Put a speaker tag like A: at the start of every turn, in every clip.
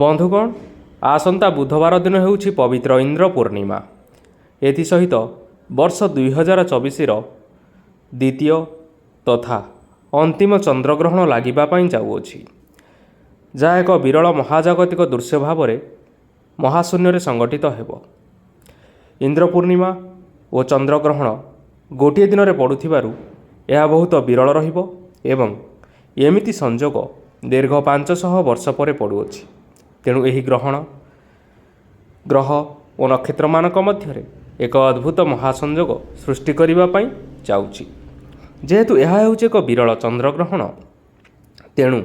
A: ବନ୍ଧୁଗଣ, ଆସନ୍ତା ବୁଧବାର ଦିନ ହେଉଛି ପବିତ୍ର ଇନ୍ଦ୍ର ପୂର୍ଣ୍ଣିମା। ଏଥିସହିତ ବର୍ଷ 2024ର ଦ୍ୱିତୀୟ ତଥା ଅନ୍ତିମ ଚନ୍ଦ୍ରଗ୍ରହଣ ଲାଗିବା ପାଇଁ ଯାଉଅଛି, ଯାହା ଏକ ବିରଳ ମହାଜାଗତିକ ଦୃଶ୍ୟ ଭାବରେ ମହାଶୂନ୍ୟରେ ସଂଗଠିତ ହେବ। ଇନ୍ଦ୍ର ପୂର୍ଣ୍ଣିମା ଓ ଚନ୍ଦ୍ରଗ୍ରହଣ ଗୋଟିଏ ଦିନରେ ପଡ଼ୁଥିବାରୁ ଏହା ବହୁତ ବିରଳ ରହିବ ଏବଂ ଏମିତି ସଂଯୋଗ ଦୀର୍ଘ 500 ବର୍ଷ ପରେ ପଡ଼ୁଅଛି। ତେଣୁ ଏହି ଗ୍ରହଣ ଗ୍ରହ ଓ ନକ୍ଷତ୍ରମାନଙ୍କ ମଧ୍ୟରେ ଏକ ଅଦ୍ଭୁତ ମହାସଂଯୋଗ ସୃଷ୍ଟି କରିବା ପାଇଁ ଯାଉଛି। ଯେହେତୁ ଏହା ହେଉଛି ଏକ ବିରଳ ଚନ୍ଦ୍ରଗ୍ରହଣ, ତେଣୁ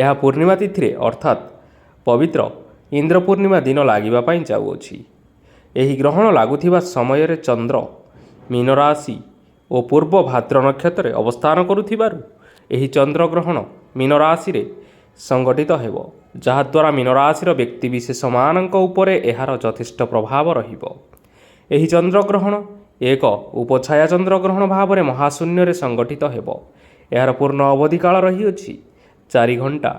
A: ଏହା ପୂର୍ଣ୍ଣିମା ତିଥିରେ ଅର୍ଥାତ୍ ପବିତ୍ର ଇନ୍ଦ୍ର ପୂର୍ଣ୍ଣିମା ଦିନ ଲାଗିବା ପାଇଁ ଯାଉଅଛି। ଏହି ଗ୍ରହଣ ଲାଗୁଥିବା ସମୟରେ ଚନ୍ଦ୍ର ମୀନ ରାଶି ଓ ପୂର୍ବ ଭାଦ୍ର ନକ୍ଷତ୍ରରେ ଅବସ୍ଥାନ କରୁଥିବାରୁ ଏହି ଚନ୍ଦ୍ରଗ୍ରହଣ ମୀନ ରାଶିରେ ସଂଗଠିତ ହେବ, ଯାହାଦ୍ୱାରା ମୀନ ରାଶିର ବ୍ୟକ୍ତିବିଶେଷମାନଙ୍କ ଉପରେ ଏହାର ଯଥେଷ୍ଟ ପ୍ରଭାବ ରହିବ। ଏହି ଚନ୍ଦ୍ରଗ୍ରହଣ ଏକ ଉପଛାୟା ଚନ୍ଦ୍ରଗ୍ରହଣ ଭାବରେ ମହାଶୂନ୍ୟରେ ସଂଗଠିତ ହେବ। ଏହାର ପୂର୍ଣ୍ଣ ଅବଧି କାଳ ରହିଅଛି 4 ଘଣ୍ଟା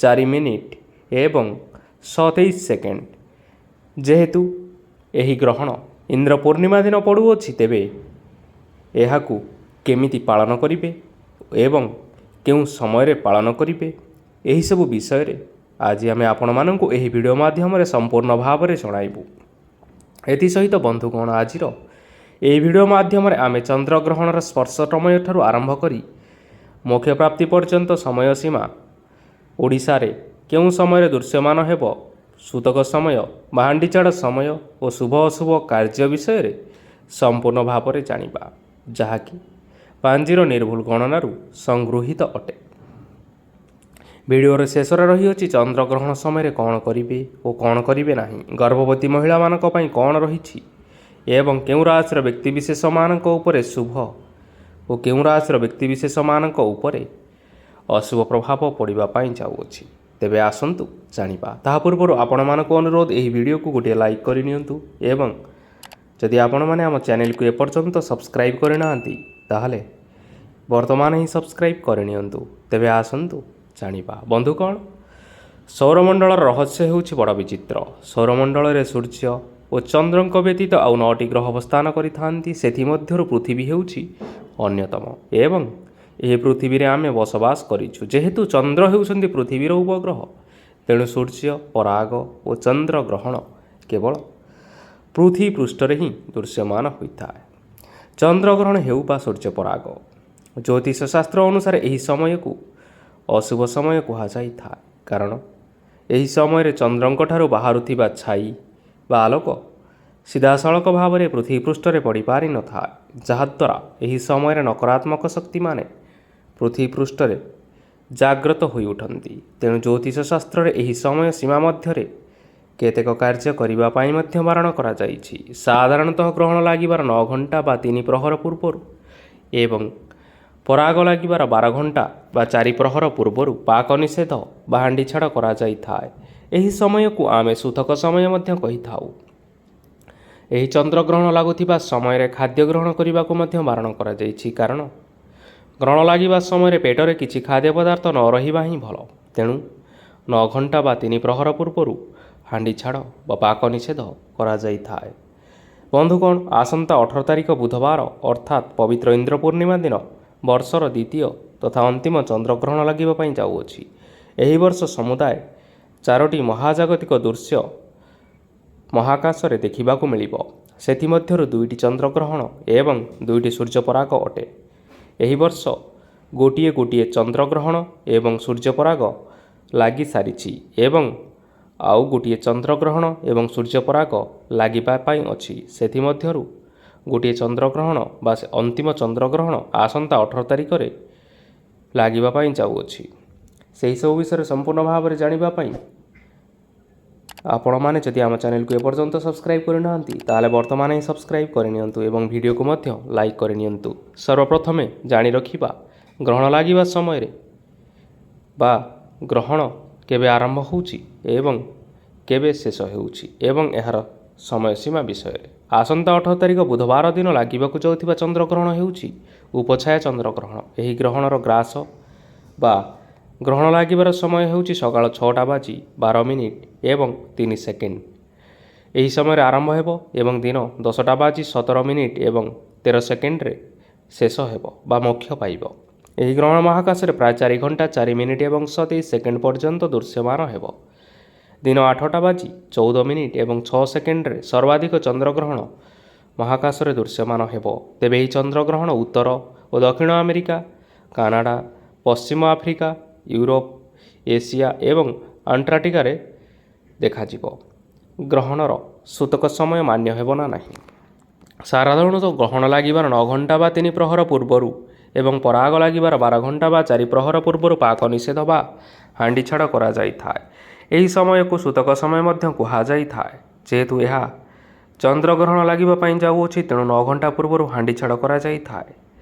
A: 4 ମିନିଟ୍ ଏବଂ 27 ସେକେଣ୍ଡ। ଯେହେତୁ ଏହି ଗ୍ରହଣ ଇନ୍ଦ୍ର ପୂର୍ଣ୍ଣିମା ଦିନ ପଡ଼ୁଅଛି, ତେବେ ଏହାକୁ କେମିତି ପାଳନ କରିବେ ଏବଂ କେଉଁ ସମୟରେ ପାଳନ କରିବେ, ଏହିସବୁ ବିଷୟରେ ଆଜି ଆମେ ଆପଣମାନଙ୍କୁ ଏହି ଭିଡ଼ିଓ ମାଧ୍ୟମରେ ସମ୍ପୂର୍ଣ୍ଣ ଭାବରେ ଜଣାଇବୁ। ଏଥିସହିତ ବନ୍ଧୁଗଣ, ଆଜିର ଏହି ଭିଡ଼ିଓ ମାଧ୍ୟମରେ ଆମେ ଚନ୍ଦ୍ରଗ୍ରହଣର ସ୍ପର୍ଶ ସମୟଠାରୁ ଆରମ୍ଭ କରି ମୋକ୍ଷ ପ୍ରାପ୍ତି ପର୍ଯ୍ୟନ୍ତ ସମୟ ସୀମା, ଓଡ଼ିଶାରେ କେଉଁ ସମୟରେ ଦୃଶ୍ୟମାନ ହେବ, ସୂତକ ସମୟ, ହାଣ୍ଡିଛାଡ଼ ସମୟ ଓ ଶୁଭ ଅଶୁଭ କାର୍ଯ୍ୟ ବିଷୟରେ ସମ୍ପୂର୍ଣ୍ଣ ଭାବରେ ଜାଣିବା, ଯାହାକି ପାଞ୍ଜିର ନିର୍ଭୁଲ ଗଣନାରୁ ସଂଗୃହୀତ ଅଟେ। ଭିଡ଼ିଓର ଶେଷରେ ରହିଅଛି ଚନ୍ଦ୍ରଗ୍ରହଣ ସମୟରେ କ'ଣ କରିବେ ଓ କ'ଣ କରିବେ ନାହିଁ, ଗର୍ଭବତୀ ମହିଳାମାନଙ୍କ ପାଇଁ କ'ଣ ରହିଛି ଏବଂ କେଉଁ ରାଶିର ବ୍ୟକ୍ତିବିଶେଷମାନଙ୍କ ଉପରେ ଶୁଭ ଓ କେଉଁ ରାଶିର ବ୍ୟକ୍ତିବିଶେଷମାନଙ୍କ ଉପରେ ଅଶୁଭ ପ୍ରଭାବ ପଡ଼ିବା ପାଇଁ ଯାଉଅଛି। ତେବେ ଆସନ୍ତୁ ଜାଣିବା। ତାହା ପୂର୍ବରୁ ଆପଣମାନଙ୍କୁ ଅନୁରୋଧ, ଏହି ଭିଡ଼ିଓକୁ ଗୋଟିଏ ଲାଇକ୍ କରିନିଅନ୍ତୁ ଏବଂ ଯଦି ଆପଣମାନେ ଆମ ଚ୍ୟାନେଲକୁ ଏପର୍ଯ୍ୟନ୍ତ ସବସ୍କ୍ରାଇବ୍ କରିନାହାନ୍ତି, ତାହେଲେ ବର୍ତ୍ତମାନ ହିଁ ସବସ୍କ୍ରାଇବ୍ କରିନିଅନ୍ତୁ। ତେବେ ଆସନ୍ତୁ ଜାଣିବା। ବନ୍ଧୁଗଣ, ସୌରମଣ୍ଡଳର ରହସ୍ୟ ହେଉଛି ବଡ଼ ବିଚିତ୍ର। ସୌରମଣ୍ଡଳରେ ସୂର୍ଯ୍ୟ ଓ ଚନ୍ଦ୍ରଙ୍କ ବ୍ୟତୀତ ଆଉ 9ଟି ଗ୍ରହ ଅବସ୍ଥାନ କରିଥାନ୍ତି। ସେଥିମଧ୍ୟରୁ ପୃଥିବୀ ହେଉଛି ଅନ୍ୟତମ ଏବଂ ଏହି ପୃଥିବୀରେ ଆମେ ବସବାସ କରିଛୁ। ଯେହେତୁ ଚନ୍ଦ୍ର ହେଉଛନ୍ତି ପୃଥିବୀର ଉପଗ୍ରହ, ତେଣୁ ସୂର୍ଯ୍ୟ ପରାଗ ଓ ଚନ୍ଦ୍ରଗ୍ରହଣ କେବଳ ପୃଥିବୀ ପୃଷ୍ଠରେ ହିଁ ଦୃଶ୍ୟମାନ ହୋଇଥାଏ। ଚନ୍ଦ୍ରଗ୍ରହଣ ହେଉ ବା ସୂର୍ଯ୍ୟ ପରାଗ, ଜ୍ୟୋତିଷ ଶାସ୍ତ୍ର ଅନୁସାରେ ଏହି ସମୟକୁ ଅଶୁଭ ସମୟ କୁହାଯାଇଥାଏ, କାରଣ ଏହି ସମୟରେ ଚନ୍ଦ୍ରଙ୍କଠାରୁ ବାହାରୁଥିବା ଛାଇ ବା ଆଲୋକ ସିଧାସଳଖ ଭାବରେ ପୃଥିବୀ ପୃଷ୍ଠରେ ପଡ଼ିପାରିନଥାଏ, ଯାହାଦ୍ୱାରା ଏହି ସମୟରେ ନକାରାତ୍ମକ ଶକ୍ତିମାନେ ପୃଥିବୀ ପୃଷ୍ଠରେ ଜାଗ୍ରତ ହୋଇଉଠନ୍ତି। ତେଣୁ ଜ୍ୟୋତିଷ ଶାସ୍ତ୍ରରେ ଏହି ସମୟ ସୀମା ମଧ୍ୟରେ କେତେକ କାର୍ଯ୍ୟ କରିବା ପାଇଁ ମଧ୍ୟ ବାରଣ କରାଯାଇଛି। ସାଧାରଣତଃ ଗ୍ରହଣ ଲାଗିବାର 9 ଘଣ୍ଟା ବା 3 ପ୍ରହର ପୂର୍ବରୁ ଏବଂ ପରାଗ ଲାଗିବାର 12 ଘଣ୍ଟା ବା 4 ପ୍ରହର ପୂର୍ବରୁ ପାକ ନିଷେଧ ବା ହାଣ୍ଡିଛାଡ଼ କରାଯାଇଥାଏ। ଏହି ସମୟକୁ ଆମେ ସୂତକ ସମୟ ମଧ୍ୟ କହିଥାଉ। ଏହି ଚନ୍ଦ୍ରଗ୍ରହଣ ଲାଗୁଥିବା ସମୟରେ ଖାଦ୍ୟ ଗ୍ରହଣ କରିବାକୁ ମଧ୍ୟ ବାରଣ କରାଯାଇଛି, କାରଣ ଗ୍ରହଣ ଲାଗିବା ସମୟରେ ପେଟରେ କିଛି ଖାଦ୍ୟ ପଦାର୍ଥ ନ ରହିବା ହିଁ ଭଲ। ତେଣୁ 9 ଘଣ୍ଟା ବା 3 ପ୍ରହର ପୂର୍ବରୁ ହାଣ୍ଡିଛାଡ଼ ବା ପାକ ନିଷେଧ କରାଯାଇଥାଏ। ବନ୍ଧୁଗଣ, ଆସନ୍ତା 18 ତାରିଖ ବୁଧବାର ଅର୍ଥାତ୍ ପବିତ୍ର ଇନ୍ଦ୍ର ପୂର୍ଣ୍ଣିମା ଦିନ ବର୍ଷର ଦ୍ୱିତୀୟ ତଥା ଅନ୍ତିମ ଚନ୍ଦ୍ରଗ୍ରହଣ ଲାଗିବା ପାଇଁ ଯାଉଅଛି। ଏହି ବର୍ଷ ସମୁଦାୟ 4ଟି ମହାଜାଗତିକ ଦୃଶ୍ୟ ମହାକାଶରେ ଦେଖିବାକୁ ମିଳିବ। ସେଥିମଧ୍ୟରୁ 2ଟି ଚନ୍ଦ୍ରଗ୍ରହଣ ଏବଂ 2ଟି ସୂର୍ଯ୍ୟପରାଗ ଅଟେ। ଏହି ବର୍ଷ ଗୋଟିଏ ଚନ୍ଦ୍ରଗ୍ରହଣ ଏବଂ ସୂର୍ଯ୍ୟପରାଗ ଲାଗିସାରିଛି ଏବଂ ଆଉ ଗୋଟିଏ ଚନ୍ଦ୍ରଗ୍ରହଣ ଏବଂ ସୂର୍ଯ୍ୟପରାଗ ଲାଗିବା ପାଇଁ ଅଛି। ସେଥିମଧ୍ୟରୁ ଗୋଟିଏ ଚନ୍ଦ୍ରଗ୍ରହଣ ବା ଅନ୍ତିମ ଚନ୍ଦ୍ରଗ୍ରହଣ ଆସନ୍ତା 18 ତାରିଖରେ ଲାଗିବା ପାଇଁ ଯାଉଅଛି। ସେହିସବୁ ବିଷୟରେ ସମ୍ପୂର୍ଣ୍ଣ ଭାବରେ ଜାଣିବା ପାଇଁ ଆପଣମାନେ ଯଦି ଆମ ଚ୍ୟାନେଲକୁ ଏପର୍ଯ୍ୟନ୍ତ ସବସ୍କ୍ରାଇବ୍ କରିନାହାନ୍ତି, ତାହେଲେ ବର୍ତ୍ତମାନ ହିଁ ସବସ୍କ୍ରାଇବ୍ କରିନିଅନ୍ତୁ ଏବଂ ଭିଡ଼ିଓକୁ ମଧ୍ୟ ଲାଇକ୍ କରିନିଅନ୍ତୁ। ସର୍ବପ୍ରଥମେ ଜାଣି ରଖିବା ଗ୍ରହଣ ଲାଗିବା ସମୟରେ ବା ଗ୍ରହଣ କେବେ ଆରମ୍ଭ ହେଉଛି ଏବଂ କେବେ ଶେଷ ହେଉଛି ଏବଂ ଏହାର ସମୟସୀମା ବିଷୟରେ। ଆସନ୍ତା 18 ତାରିଖ ବୁଧବାର ଦିନ ଲାଗିବାକୁ ଯାଉଥିବା ଚନ୍ଦ୍ରଗ୍ରହଣ ହେଉଛି ଉପଛାୟା ଚନ୍ଦ୍ରଗ୍ରହଣ। ଏହି ଗ୍ରହଣର ଗ୍ରାସ ବା ଗ୍ରହଣ ଲାଗିବାର ସମୟ ହେଉଛି ସକାଳ 6ଟା ବାଜି 12 ମିନିଟ୍ ଏବଂ 3 ସେକେଣ୍ଡ। ଏହି ସମୟରେ ଆରମ୍ଭ ହେବ ଏବଂ ଦିନ 10:17 ଏବଂ 13 ସେକେଣ୍ଡରେ ଶେଷ ହେବ ବା ମୋକ୍ଷ ପାଇବ। ଏହି ଗ୍ରହଣ ମହାକାଶରେ ପ୍ରାୟ 4 ଘଣ୍ଟା 4 ମିନିଟ୍ ଏବଂ 27 ସେକେଣ୍ଡ ପର୍ଯ୍ୟନ୍ତ ଦୃଶ୍ୟମାନ ହେବ। ଦିନ 8:14 ଏବଂ 6 ସେକେଣ୍ଡରେ ସର୍ବାଧିକ ଚନ୍ଦ୍ରଗ୍ରହଣ ମହାକାଶରେ ଦୃଶ୍ୟମାନ ହେବ। ତେବେ ଏହି ଚନ୍ଦ୍ରଗ୍ରହଣ ଉତ୍ତର ଓ ଦକ୍ଷିଣ ଆମେରିକା, କାନାଡ଼ା, ପଶ୍ଚିମ ଆଫ୍ରିକା, ୟୁରୋପ, ଏସିଆ ଏବଂ ଆଣ୍ଟାର୍କଟିକାରେ ଦେଖାଯିବ। ଗ୍ରହଣର ସୂତକ ସମୟ ମାନ୍ୟ ହେବ ନା ନାହିଁ। ସାଧାରଣତଃ ଗ୍ରହଣ ଲାଗିବାର 9 ଘଣ୍ଟା ବା 3 ପ୍ରହର ପୂର୍ବରୁ ଏବଂ ପରାଗ ଲାଗିବାର 12 ଘଣ୍ଟା ବା 4 ପ୍ରହର ପୂର୍ବରୁ ପାକ ନିଷେଧ ବା ହାଣ୍ଡିଛାଡ଼ କରାଯାଇଥାଏ। ଏହି ସମୟକୁ ସୂତକ ସମୟ ମଧ୍ୟ କୁହାଯାଇଥାଏ। ଯେହେତୁ ଏହା ଚନ୍ଦ୍ରଗ୍ରହଣ ଲାଗିବା ପାଇଁ ଯାଉଅଛି, ତେଣୁ 9 ଘଣ୍ଟା ପୂର୍ବରୁ ହାଣ୍ଡିଛାଡ଼ କରାଯାଇଥାଏ।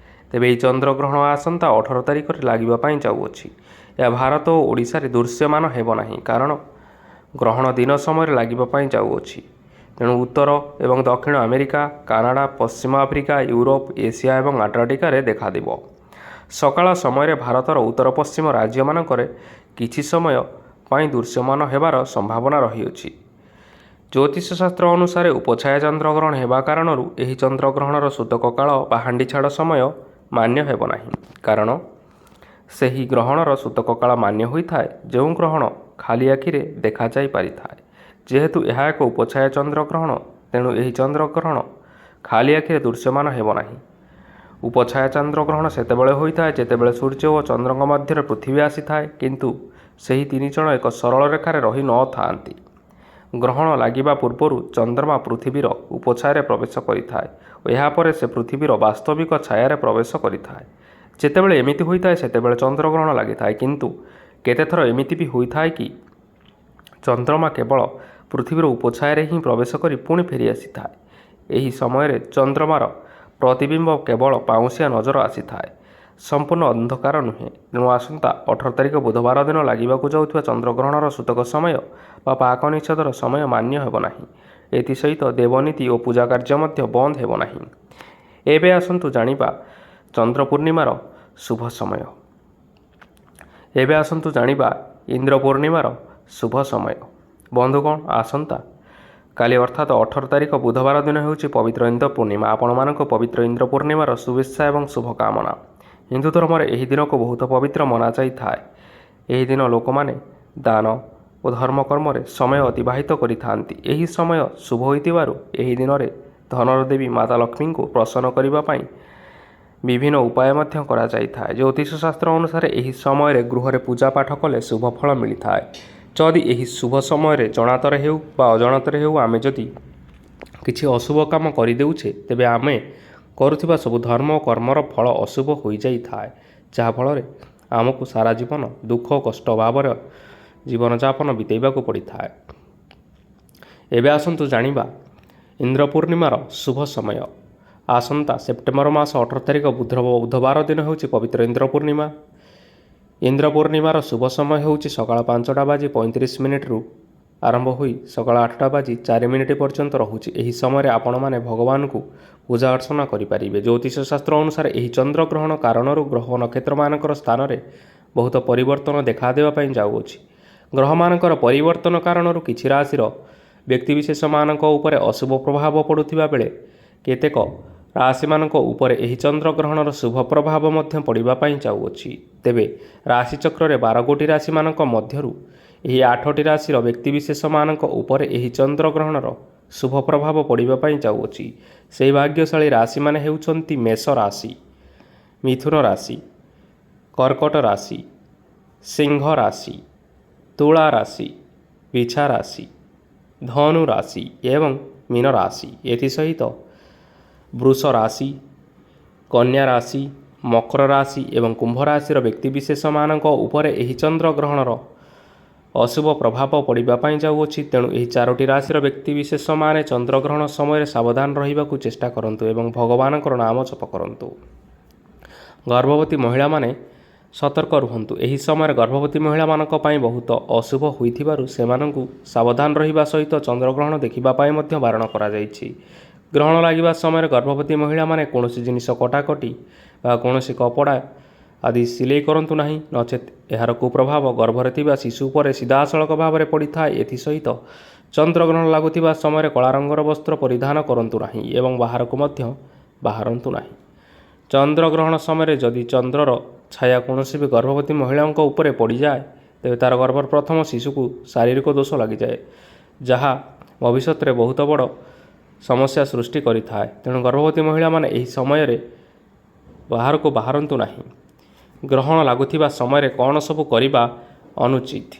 A: ତେବେ ଏହି ଚନ୍ଦ୍ରଗ୍ରହଣ ଆସନ୍ତା 18 ତାରିଖରେ ଲାଗିବା ପାଇଁ ଯାଉଅଛି। ଏହା ଭାରତ ଓ ଓଡ଼ିଶାରେ ଦୃଶ୍ୟମାନ ହେବ ନାହିଁ, କାରଣ ଗ୍ରହଣ ଦିନ ସମୟରେ ଲାଗିବା ପାଇଁ ଯାଉଅଛି। ତେଣୁ ଉତ୍ତର ଏବଂ ଦକ୍ଷିଣ ଆମେରିକା, କାନାଡ଼ା, ପଶ୍ଚିମ ଆଫ୍ରିକା, ୟୁରୋପ, ଏସିଆ ଏବଂ ଆଣ୍ଟାର୍କଟିକାରେ ଦେଖାଦେବ। ସକାଳ ସମୟରେ ଭାରତର ଉତ୍ତର ପଶ୍ଚିମ ରାଜ୍ୟମାନଙ୍କରେ କିଛି ସମୟ ପାଇଁ ଦୃଶ୍ୟମାନ ହେବାର ସମ୍ଭାବନା ରହିଅଛି। ଜ୍ୟୋତିଷଶାସ୍ତ୍ର ଅନୁସାରେ ଉପଛାୟା ଚନ୍ଦ୍ରଗ୍ରହଣ ହେବା କାରଣରୁ ଏହି ଚନ୍ଦ୍ରଗ୍ରହଣର ସୂତକ କାଳ ବା ହାଣ୍ଡିଛାଡ଼ ସମୟ ମାନ୍ୟ ହେବ ନାହିଁ, କାରଣ ସେହି ଗ୍ରହଣର ସୂତକ କାଳ ମାନ୍ୟ ହୋଇଥାଏ ଯେଉଁ ଗ୍ରହଣ ଖାଲି ଆଖିରେ ଦେଖାଯାଇ ପାରିଥାଏ। ଯେହେତୁ ଏହା ଏକ ଉପଛାୟା ଚନ୍ଦ୍ରଗ୍ରହଣ, ତେଣୁ ଏହି ଚନ୍ଦ୍ରଗ୍ରହଣ ଖାଲି ଆଖିରେ ଦୃଶ୍ୟମାନ ହେବ ନାହିଁ। ଉପଛାୟା ଚନ୍ଦ୍ରଗ୍ରହଣ ସେତେବେଳେ ହୋଇଥାଏ ଯେତେବେଳେ ସୂର୍ଯ୍ୟ ଓ ଚନ୍ଦ୍ରଙ୍କ ମଧ୍ୟରେ ପୃଥିବୀ ଆସିଥାଏ, କିନ୍ତୁ ସେହି 3 ଜଣ ଏକ ସରଳ ରେଖାରେ ରହି ନଥାନ୍ତି। ଗ୍ରହଣ ଲାଗିବା ପୂର୍ବରୁ ଚନ୍ଦ୍ରମା ପୃଥିବୀର ଉପଛାୟାରେ ପ୍ରବେଶ କରିଥାଏ ଓ ଏହାପରେ ସେ ପୃଥିବୀର ବାସ୍ତବିକ ଛାୟାରେ ପ୍ରବେଶ କରିଥାଏ। ଯେତେବେଳେ ଏମିତି ହୋଇଥାଏ ସେତେବେଳେ ଚନ୍ଦ୍ରଗ୍ରହଣ ଲାଗିଥାଏ, କିନ୍ତୁ କେତେଥର ଏମିତି ବି ହୋଇଥାଏ କି ଚନ୍ଦ୍ରମା କେବଳ ପୃଥିବୀର ଉପଛାୟାରେ ହିଁ ପ୍ରବେଶ କରି ପୁଣି ଫେରିଆସିଥାଏ। ଏହି ସମୟରେ ଚନ୍ଦ୍ରମାର ପ୍ରତିବିମ୍ବ କେବଳ ପାଉଁଶିଆ ନଜର ଆସିଥାଏ, ସମ୍ପୂର୍ଣ୍ଣ ଅନ୍ଧକାର ନୁହେଁ। ତେଣୁ ଆସନ୍ତା 18 ତାରିଖ ବୁଧବାର ଦିନ ଲାଗିବାକୁ ଯାଉଥିବା ଚନ୍ଦ୍ରଗ୍ରହଣର ସୂତକ ସମୟ ବା ପାକ ନିଷେଧର ସମୟ ମାନ୍ୟ ହେବ ନାହିଁ। ଏଥିସହିତ ଦେବନୀତି ଓ ପୂଜା କାର୍ଯ୍ୟ ମଧ୍ୟ ବନ୍ଦ ହେବ ନାହିଁ। ଏବେ ଆସନ୍ତୁ ଜାଣିବା ଚନ୍ଦ୍ର ପୂର୍ଣ୍ଣିମାର ଶୁଭ ସମୟ। ଏବେ ଆସନ୍ତୁ ଜାଣିବା ଇନ୍ଦ୍ର ପୂର୍ଣ୍ଣିମାର ଶୁଭ ସମୟ। ବନ୍ଧୁଗଣ, ଆସନ୍ତା କାଲି ଅର୍ଥାତ୍ 18 ତାରିଖ ବୁଧବାର ଦିନ ହେଉଛି ପବିତ୍ର ଇନ୍ଦ୍ର ପୂର୍ଣ୍ଣିମା। ଆପଣମାନଙ୍କୁ ପବିତ୍ର ଇନ୍ଦ୍ର ପୂର୍ଣ୍ଣିମାର ଶୁଭେଚ୍ଛା ଏବଂ ଶୁଭକାମନା। ହିନ୍ଦୁ ଧର୍ମରେ ଏହି ଦିନକୁ ବହୁତ ପବିତ୍ର ମନାଯାଇଥାଏ। ଏହି ଦିନ ଲୋକମାନେ ଦାନ ଓ ଧର୍ମକର୍ମରେ ସମୟ ଅତିବାହିତ କରିଥାନ୍ତି। ଏହି ସମୟ ଶୁଭ ହୋଇଥିବାରୁ ଏହି ଦିନରେ ଧନର ଦେବୀ ମାତା ଲକ୍ଷ୍ମୀଙ୍କୁ ପ୍ରସନ୍ନ କରିବା ପାଇଁ ବିଭିନ୍ନ ଉପାୟ ମଧ୍ୟ କରାଯାଇଥାଏ। ଜ୍ୟୋତିଷଶାସ୍ତ୍ର ଅନୁସାରେ ଏହି ସମୟରେ ଗୃହରେ ପୂଜା ପାଠ କଲେ ଶୁଭ ଫଳ ମିଳିଥାଏ। ଯଦି ଏହି ଶୁଭ ସମୟରେ ଜଣାତରେ ହେଉ ବା ଅଜାଣତରେ ହେଉ ଆମେ ଯଦି କିଛି ଅଶୁଭ କାମ କରିଦେଉଛେ, ତେବେ ଆମେ କରୁଥିବା ସବୁ ଧର୍ମ ଓ କର୍ମର ଫଳ ଅଶୁଭ ହୋଇଯାଇଥାଏ, ଯାହାଫଳରେ ଆମକୁ ସାରା ଜୀବନ ଦୁଃଖ ଓ କଷ୍ଟ ଭାବରେ ଜୀବନଯାପନ ବିତେଇବାକୁ ପଡ଼ିଥାଏ। ଏବେ ଆସନ୍ତୁ ଜାଣିବା ଇନ୍ଦ୍ର ପୂର୍ଣ୍ଣିମାର ଶୁଭ ସମୟ। ଆସନ୍ତା ସେପ୍ଟେମ୍ବର ମାସ 18 ତାରିଖ ବୁଧବାର ଦିନ ହେଉଛି ପବିତ୍ର ଇନ୍ଦ୍ର ପୂର୍ଣ୍ଣିମା। ଇନ୍ଦ୍ର ପୂର୍ଣ୍ଣିମାର ଶୁଭ ସମୟ ହେଉଛି ସକାଳ 5:35ରୁ ଆରମ୍ଭ ହୋଇ ସକାଳ 8:04 ପର୍ଯ୍ୟନ୍ତ ରହୁଛି। ଏହି ସମୟରେ ଆପଣମାନେ ଭଗବାନଙ୍କୁ ପୂଜା ଅର୍ଚ୍ଚନା କରିପାରିବେ। ଜ୍ୟୋତିଷଶାସ୍ତ୍ର ଅନୁସାରେ ଏହି ଚନ୍ଦ୍ରଗ୍ରହଣ କାରଣରୁ ଗ୍ରହ ନକ୍ଷତ୍ରମାନଙ୍କର ସ୍ଥାନରେ ବହୁତ ପରିବର୍ତ୍ତନ ଦେଖାଦେବା ପାଇଁ ଯାଉଅଛି। ଗ୍ରହମାନଙ୍କର ପରିବର୍ତ୍ତନ କାରଣରୁ କିଛି ରାଶିର ବ୍ୟକ୍ତିବିଶେଷମାନଙ୍କ ଉପରେ ଅଶୁଭ ପ୍ରଭାବ ପଡ଼ୁଥିବା ବେଳେ କେତେକ ରାଶିମାନଙ୍କ ଉପରେ ଏହି ଚନ୍ଦ୍ରଗ୍ରହଣର ଶୁଭ ପ୍ରଭାବ ମଧ୍ୟ ପଡ଼ିବା ପାଇଁ ଯାଉଅଛି। ତେବେ ରାଶିଚକ୍ରରେ 12 ଗୋଟି ରାଶିମାନଙ୍କ ମଧ୍ୟରୁ ଏହି 8ଟି ରାଶିର ବ୍ୟକ୍ତିବିଶେଷମାନଙ୍କ ଉପରେ ଏହି ଚନ୍ଦ୍ରଗ୍ରହଣର ଶୁଭ ପ୍ରଭାବ ପଡ଼ିବା ପାଇଁ ଯାଉଅଛି। ସେହି ଭାଗ୍ୟଶାଳୀ ରାଶିମାନେ ହେଉଛନ୍ତି ମେଷ ରାଶି, ମିଥୁନ ରାଶି, କର୍କଟ ରାଶି, ସିଂହ ରାଶି, ତୁଳା ରାଶି, ବିଛା ରାଶି, ଧନୁ ରାଶି ଏବଂ ମୀନ ରାଶି। ଏଥିସହିତ ବୃଷ ରାଶି, କନ୍ୟା ରାଶି, ମକର ରାଶି ଏବଂ କୁମ୍ଭ ରାଶିର ବ୍ୟକ୍ତିବିଶେଷମାନଙ୍କ ଉପରେ ଏହି ଚନ୍ଦ୍ରଗ୍ରହଣର ଅଶୁଭ ପ୍ରଭାବ ପଡ଼ିବା ପାଇଁ ଯାଉଅଛି। ତେଣୁ ଏହି 4ଟି ରାଶିର ବ୍ୟକ୍ତିବିଶେଷମାନେ ଚନ୍ଦ୍ରଗ୍ରହଣ ସମୟରେ ସାବଧାନ ରହିବାକୁ ଚେଷ୍ଟା କରନ୍ତୁ ଏବଂ ଭଗବାନଙ୍କର ନାମ ଜପ କରନ୍ତୁ। ଗର୍ଭବତୀ ମହିଳାମାନେ ସତର୍କ ରୁହନ୍ତୁ। ଏହି ସମୟରେ ଗର୍ଭବତୀ ମହିଳାମାନଙ୍କ ପାଇଁ ବହୁତ ଅଶୁଭ ହୋଇଥିବାରୁ ସେମାନଙ୍କୁ ସାବଧାନ ରହିବା ସହିତ ଚନ୍ଦ୍ରଗ୍ରହଣ ଦେଖିବା ପାଇଁ ମଧ୍ୟ ବାରଣ କରାଯାଇଛି। ଗ୍ରହଣ ଲାଗିବା ସମୟରେ ଗର୍ଭବତୀ ମହିଳାମାନେ କୌଣସି ଜିନିଷ କଟାକଟି ବା କୌଣସି କପଡ଼ା ଆଦି ସିଲେଇ କରନ୍ତୁ ନାହିଁ, ନଚେତ୍ ଏହାର କୁପ୍ରଭାବ ଗର୍ଭରେ ଥିବା ଶିଶୁ ଉପରେ ସିଧାସଳଖ ଭାବରେ ପଡ଼ିଥାଏ। ଏଥିସହିତ ଚନ୍ଦ୍ରଗ୍ରହଣ ଲାଗୁଥିବା ସମୟରେ କଳା ରଙ୍ଗର ବସ୍ତ୍ର ପରିଧାନ କରନ୍ତୁ ନାହିଁ ଏବଂ ବାହାରକୁ ମଧ୍ୟ ବାହାରନ୍ତୁ ନାହିଁ। ଚନ୍ଦ୍ରଗ୍ରହଣ ସମୟରେ ଯଦି ଚନ୍ଦ୍ରର ଛାୟା କୌଣସି ବି ଗର୍ଭବତୀ ମହିଳାଙ୍କ ଉପରେ ପଡ଼ିଯାଏ, ତେବେ ତା'ର ଗର୍ଭର ପ୍ରଥମ ଶିଶୁକୁ ଶାରୀରିକ ଦୋଷ ଲାଗିଯାଏ, ଯାହା ଭବିଷ୍ୟତରେ ବହୁତ ବଡ଼ ସମସ୍ୟା ସୃଷ୍ଟି କରିଥାଏ। ତେଣୁ ଗର୍ଭବତୀ ମହିଳାମାନେ ଏହି ସମୟରେ ବାହାରକୁ ବାହାରନ୍ତୁ ନାହିଁ। ଗ୍ରହଣ ଲାଗୁଥିବା ସମୟରେ କ'ଣ ସବୁ କରିବା ଅନୁଚିତ?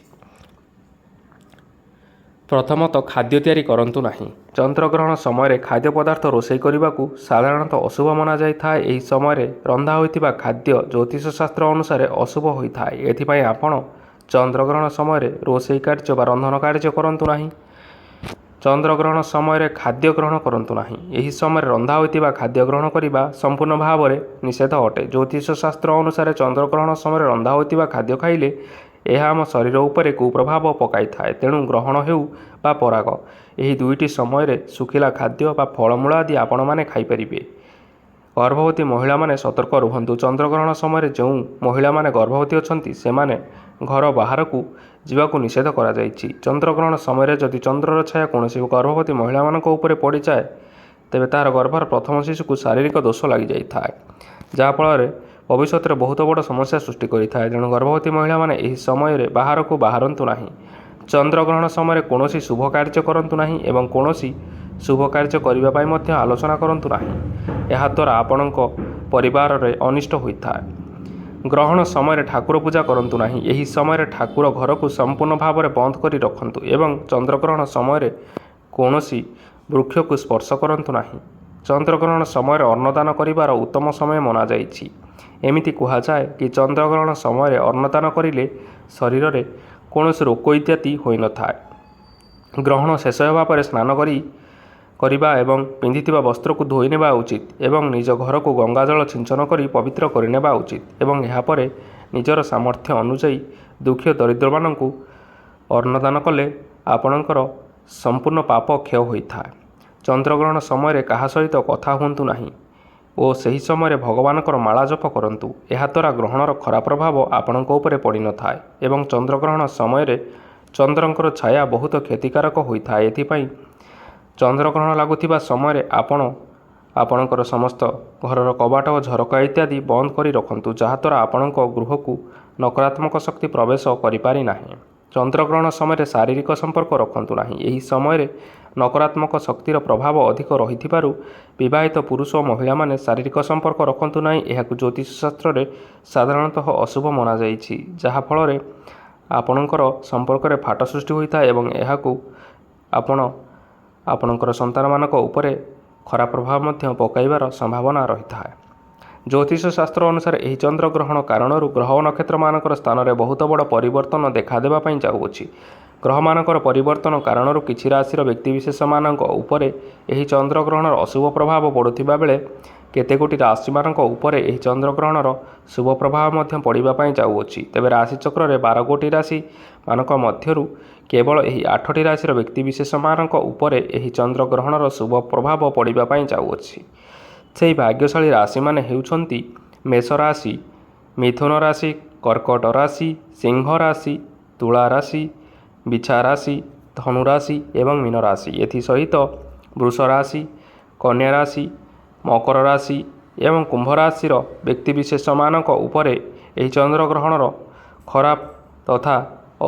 A: ପ୍ରଥମତଃ ଖାଦ୍ୟ ତିଆରି କରନ୍ତୁ ନାହିଁ। ଚନ୍ଦ୍ରଗ୍ରହଣ ସମୟରେ ଖାଦ୍ୟ ପଦାର୍ଥ ରୋଷେଇ କରିବାକୁ ସାଧାରଣତଃ ଅଶୁଭ ମନାଯାଇଥାଏ। ଏହି ସମୟରେ ରନ୍ଧା ହୋଇଥିବା ଖାଦ୍ୟ ଜ୍ୟୋତିଷ ଶାସ୍ତ୍ର ଅନୁସାରେ ଅଶୁଭ ହୋଇଥାଏ। ଏଥିପାଇଁ ଆପଣ ଚନ୍ଦ୍ରଗ୍ରହଣ ସମୟରେ ରୋଷେଇ କାର୍ଯ୍ୟ ବା ରନ୍ଧନ କାର୍ଯ୍ୟ କରନ୍ତୁ ନାହିଁ। ଚନ୍ଦ୍ରଗ୍ରହଣ ସମୟରେ ଖାଦ୍ୟ ଗ୍ରହଣ କରନ୍ତୁ ନାହିଁ। ଏହି ସମୟରେ ରନ୍ଧା ହୋଇଥିବା ଖାଦ୍ୟ ଗ୍ରହଣ କରିବା ସମ୍ପୂର୍ଣ୍ଣ ଭାବରେ ନିଷେଧ ଅଟେ। ଜ୍ୟୋତିଷ ଶାସ୍ତ୍ର ଅନୁସାରେ ଚନ୍ଦ୍ରଗ୍ରହଣ ସମୟରେ ରନ୍ଧା ହୋଇଥିବା ଖାଦ୍ୟ ଖାଇଲେ ଏହା ଆମ ଶରୀର ଉପରେ କୁପ୍ରଭାବ ପକାଇଥାଏ। ତେଣୁ ଗ୍ରହଣ ହେଉ ବା ପରାଗ, ଏହି ଦୁଇଟି ସମୟରେ ଶୁଖିଲା ଖାଦ୍ୟ ବା ଫଳମୂଳ ଆଦି ଆପଣମାନେ ଖାଇପାରିବେ। ଗର୍ଭବତୀ ମହିଳାମାନେ ସତର୍କ ରୁହନ୍ତୁ। ଚନ୍ଦ୍ରଗ୍ରହଣ ସମୟରେ ଯେଉଁ ମହିଳାମାନେ ଗର୍ଭବତୀ ଅଛନ୍ତି ସେମାନେ ଘର ବାହାରକୁ ଯିବାକୁ ନିଷେଧ କରାଯାଇଛି। ଚନ୍ଦ୍ରଗ୍ରହଣ ସମୟରେ ଯଦି ଚନ୍ଦ୍ରର ଛାୟା କୌଣସି ଗର୍ଭବତୀ ମହିଳାମାନଙ୍କ ଉପରେ ପଡ଼ିଯାଏ, ତେବେ ତାହାର ଗର୍ଭର ପ୍ରଥମ ଶିଶୁକୁ ଶାରୀରିକ ଦୋଷ ଲାଗିଯାଇଥାଏ, ଯାହାଫଳରେ ଭବିଷ୍ୟତରେ ବହୁତ ବଡ଼ ସମସ୍ୟା ସୃଷ୍ଟି କରିଥାଏ। ତେଣୁ ଗର୍ଭବତୀ ମହିଳାମାନେ ଏହି ସମୟରେ ବାହାରକୁ ବାହାରନ୍ତୁ ନାହିଁ। ଚନ୍ଦ୍ରଗ୍ରହଣ ସମୟରେ କୌଣସି ଶୁଭ କାର୍ଯ୍ୟ କରନ୍ତୁ ନାହିଁ ଏବଂ କୌଣସି ଶୁଭ କାର୍ଯ୍ୟ କରିବା ପାଇଁ ମଧ୍ୟ ଆଲୋଚନା କରନ୍ତୁ ନାହିଁ। ଏହାଦ୍ୱାରା ଆପଣଙ୍କ ପରିବାରରେ ଅନିଷ୍ଟ ହୋଇଥାଏ। ଗ୍ରହଣ ସମୟରେ ଠାକୁର ପୂଜା କରନ୍ତୁ ନାହିଁ। ଏହି ସମୟରେ ଠାକୁର ଘରକୁ ସମ୍ପୂର୍ଣ୍ଣ ଭାବରେ ବନ୍ଦ କରି ରଖନ୍ତୁ ଏବଂ ଚନ୍ଦ୍ରଗ୍ରହଣ ସମୟରେ କୌଣସି ବୃକ୍ଷକୁ ସ୍ପର୍ଶ କରନ୍ତୁ ନାହିଁ। ଚନ୍ଦ୍ରଗ୍ରହଣ ସମୟରେ ଅନ୍ନଦାନ କରିବାର ଉତ୍ତମ ସମୟ ମନାଯାଇଛି। ଏମିତି କୁହାଯାଏ କି ଚନ୍ଦ୍ରଗ୍ରହଣ ସମୟରେ ଅନ୍ନଦାନ କରିଲେ ଶରୀରରେ କୌଣସି ରୋଗ ଇତ୍ୟାଦି ହୋଇନଥାଏ। ଗ୍ରହଣ ଶେଷ ହେବା ପରେ ସ୍ନାନ କରିବା ଏବଂ ପିନ୍ଧିଥିବା ବସ୍ତ୍ରକୁ ଧୋଇ ନେବା ଉଚିତ ଏବଂ ନିଜ ଘରକୁ ଗଙ୍ଗାଜଳ ଛିଞ୍ଚନ କରି ପବିତ୍ର କରିନେବା ଉଚିତ ଏବଂ ଏହାପରେ ନିଜର ସାମର୍ଥ୍ୟ ଅନୁଯାୟୀ ଦୁଃଖୀ ଦରିଦ୍ରମାନଙ୍କୁ ଅନ୍ନଦାନ କଲେ ଆପଣଙ୍କର ସମ୍ପୂର୍ଣ୍ଣ ପାପ କ୍ଷୟ ହୋଇଥାଏ। ଚନ୍ଦ୍ରଗ୍ରହଣ ସମୟରେ କାହା ସହିତ କଥା ହୁଅନ୍ତୁ ନାହିଁ ଓ ସେହି ସମୟରେ ଭଗବାନଙ୍କର ମାଳା ଜପ କରନ୍ତୁ। ଏହାଦ୍ୱାରା ଗ୍ରହଣର ଖରାପ ପ୍ରଭାବ ଆପଣଙ୍କ ଉପରେ ପଡ଼ିନଥାଏ ଏବଂ ଚନ୍ଦ୍ରଗ୍ରହଣ ସମୟରେ ଚନ୍ଦ୍ରଙ୍କର ଛାୟା ବହୁତ କ୍ଷତିକାରକ ହୋଇଥାଏ। ଏଥିପାଇଁ ଚନ୍ଦ୍ରଗ୍ରହଣ ଲାଗୁଥିବା ସମୟରେ ଆପଣ ଆପଣଙ୍କର ସମସ୍ତ ଘରର କବାଟ ଓ ଝରକା ଇତ୍ୟାଦି ବନ୍ଦ କରି ରଖନ୍ତୁ, ଯାହାଦ୍ୱାରା ଆପଣଙ୍କ ଗୃହକୁ ନକାରାତ୍ମକ ଶକ୍ତି ପ୍ରବେଶ କରିପାରି ନାହିଁ। ଚନ୍ଦ୍ରଗ୍ରହଣ ସମୟରେ ଶାରୀରିକ ସମ୍ପର୍କ ରଖନ୍ତୁ ନାହିଁ। ଏହି ସମୟରେ ନକାରାତ୍ମକ ଶକ୍ତିର ପ୍ରଭାବ ଅଧିକ ରହିଥିବାରୁ ବିବାହିତ ପୁରୁଷ ଓ ମହିଳାମାନେ ଶାରୀରିକ ସମ୍ପର୍କ ରଖନ୍ତୁ ନାହିଁ। ଏହାକୁ ଜ୍ୟୋତିଷ ଶାସ୍ତ୍ରରେ ସାଧାରଣତଃ ଅଶୁଭ ମନାଯାଇଛି, ଯାହାଫଳରେ ଆପଣଙ୍କର ସମ୍ପର୍କରେ ଫାଟ ସୃଷ୍ଟି ହୋଇଥାଏ ଏବଂ ଏହାକୁ ଆପଣଙ୍କର ସନ୍ତାନମାନଙ୍କ ଉପରେ ଖରାପ ପ୍ରଭାବ ମଧ୍ୟ ପକାଇବାର ସମ୍ଭାବନା ରହିଥାଏ। ଜ୍ୟୋତିଷ ଶାସ୍ତ୍ର ଅନୁସାରେ ଏହି ଚନ୍ଦ୍ରଗ୍ରହଣ କାରଣରୁ ଗ୍ରହ ଓ ନକ୍ଷତ୍ରମାନଙ୍କର ସ୍ଥାନରେ ବହୁତ ବଡ଼ ପରିବର୍ତ୍ତନ ଦେଖାଦେବା ପାଇଁ ଯାଉଅଛି। ଗ୍ରହମାନଙ୍କର ପରିବର୍ତ୍ତନ କାରଣରୁ କିଛି ରାଶିର ବ୍ୟକ୍ତିବିଶେଷମାନଙ୍କ ଉପରେ ଏହି ଚନ୍ଦ୍ରଗ୍ରହଣର ଅଶୁଭ ପ୍ରଭାବ ପଡ଼ୁଥିବା ବେଳେ କେତେଗୋଟି ରାଶିମାନଙ୍କ ଉପରେ ଏହି ଚନ୍ଦ୍ରଗ୍ରହଣର ଶୁଭ ପ୍ରଭାବ ମଧ୍ୟ ପଡ଼ିବା ପାଇଁ ଯାଉଅଛି। ତେବେ ରାଶିଚକ୍ରରେ 12 ଗୋଟି ରାଶିମାନଙ୍କ ମଧ୍ୟରୁ କେବଳ ଏହି 8ଟି ରାଶିର ବ୍ୟକ୍ତିବିଶେଷମାନଙ୍କ ଉପରେ ଏହି ଚନ୍ଦ୍ରଗ୍ରହଣର ଶୁଭ ପ୍ରଭାବ ପଡ଼ିବା ପାଇଁ ଯାଉଅଛି। ସେହି ଭାଗ୍ୟଶାଳୀ ରାଶିମାନେ ହେଉଛନ୍ତି ମେଷ ରାଶି, ମିଥୁନ ରାଶି, କର୍କଟ ରାଶି, ସିଂହ ରାଶି, ତୁଳା ରାଶି, ବିଛା ରାଶି, ଧନୁ ରାଶି ଏବଂ ମୀନ ରାଶି। ଏଥିସହିତ ବୃଷ ରାଶି, କନ୍ୟା ରାଶି, ମକର ରାଶି ଏବଂ କୁମ୍ଭ ରାଶିର ବ୍ୟକ୍ତିବିଶେଷମାନଙ୍କ ଉପରେ ଏହି ଚନ୍ଦ୍ରଗ୍ରହଣର ଖରାପ ତଥା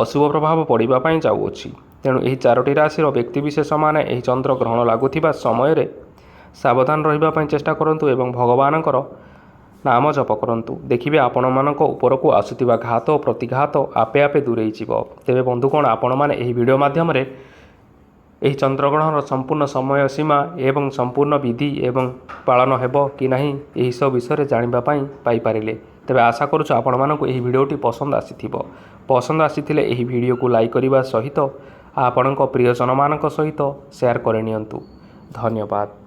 A: ଅଶୁଭ ପ୍ରଭାବ ପଡ଼ିବା ପାଇଁ ଯାଉଅଛି। ତେଣୁ ଏହି 4ଟି ରାଶିର ବ୍ୟକ୍ତିବିଶେଷମାନେ ଏହି ଚନ୍ଦ୍ରଗ୍ରହଣ ଲାଗୁଥିବା ସମୟରେ ସାବଧାନ ରହିବା ପାଇଁ ଚେଷ୍ଟା କରନ୍ତୁ ଏବଂ ଭଗବାନଙ୍କର ନାମ ଜପ କରନ୍ତୁ। ଦେଖିବେ ଆପଣମାନଙ୍କ ଉପରକୁ ଆସୁଥିବା ଘାତ ଓ ପ୍ରତିଘାତ ଆପେ ଆପେ ଦୂରେଇଯିବ। ତେବେ ବନ୍ଧୁଗଣ, ଆପଣମାନେ ଏହି ଭିଡ଼ିଓ ମାଧ୍ୟମରେ ଏହି ଚନ୍ଦ୍ରଗ୍ରହଣର ସମ୍ପୂର୍ଣ୍ଣ ସମୟ ସୀମା ଏବଂ ସମ୍ପୂର୍ଣ୍ଣ ବିଧି ଏବଂ ପାଳନ ହେବ କି ନାହିଁ ଏହିସବୁ ବିଷୟରେ ଜାଣିବା ପାଇଁ ପାଇପାରିଲେ। ତେବେ ଆଶା କରୁଛୁ ଆପଣମାନଙ୍କୁ ଏହି ଭିଡ଼ିଓଟି ପସନ୍ଦ ଆସିଥିବ। ପସନ୍ଦ ଆସିଥିଲେ ଏହି ଭିଡ଼ିଓକୁ ଲାଇକ୍ କରିବା ସହିତ ଆପଣଙ୍କ ପ୍ରିୟଜନମାନଙ୍କ ସହିତ ସେୟାର କରିନିଅନ୍ତୁ। ଧନ୍ୟବାଦ।